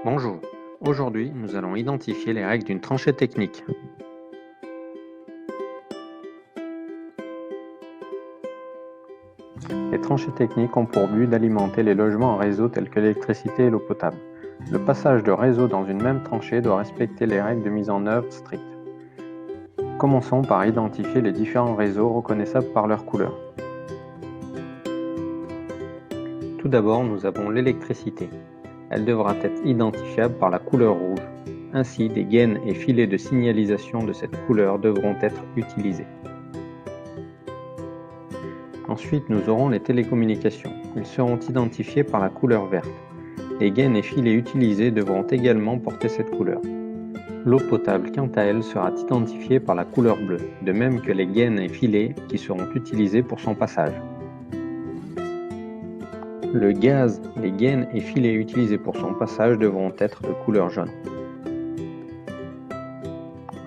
Bonjour, aujourd'hui nous allons identifier les règles d'une tranchée technique. Les tranchées techniques ont pour but d'alimenter les logements en réseau tels que l'électricité et l'eau potable. Le passage de réseau dans une même tranchée doit respecter les règles de mise en œuvre strictes. Commençons par identifier les différents réseaux reconnaissables par leur couleur. Tout d'abord, nous avons l'électricité. Elle devra être identifiable par la couleur rouge. Ainsi, des gaines et filets de signalisation de cette couleur devront être utilisés. Ensuite, nous aurons les télécommunications. Ils seront identifiés par la couleur verte. Les gaines et filets utilisés devront également porter cette couleur. L'eau potable, quant à elle, sera identifiée par la couleur bleue, de même que les gaines et filets qui seront utilisés pour son passage. Le gaz, les gaines et filets utilisés pour son passage devront être de couleur jaune.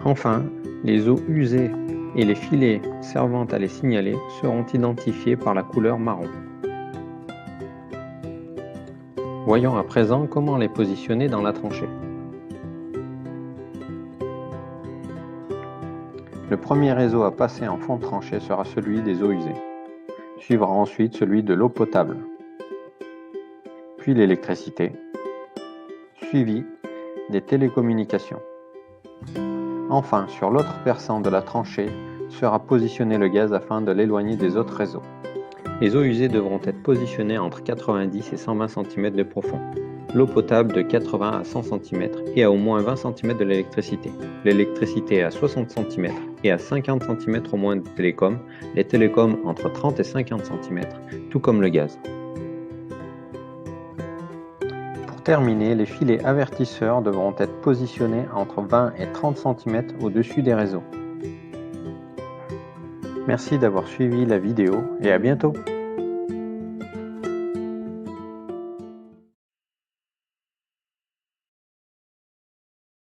Enfin, les eaux usées et les filets servant à les signaler seront identifiés par la couleur marron. Voyons à présent comment les positionner dans la tranchée. Le premier réseau à passer en fond de tranchée sera celui des eaux usées. Suivra ensuite celui de l'eau potable, puis l'électricité, suivi des télécommunications. Enfin, sur l'autre versant de la tranchée sera positionné le gaz afin de l'éloigner des autres réseaux. Les eaux usées devront être positionnées entre 90 et 120 cm de profond, l'eau potable de 80 à 100 cm et à au moins 20 cm de l'électricité. L'électricité à 60 cm et à 50 cm au moins de télécom, les télécoms entre 30 et 50 cm, tout comme le gaz. Pour terminer, les filets avertisseurs devront être positionnés entre 20 et 30 cm au-dessus des réseaux. Merci d'avoir suivi la vidéo et à bientôt!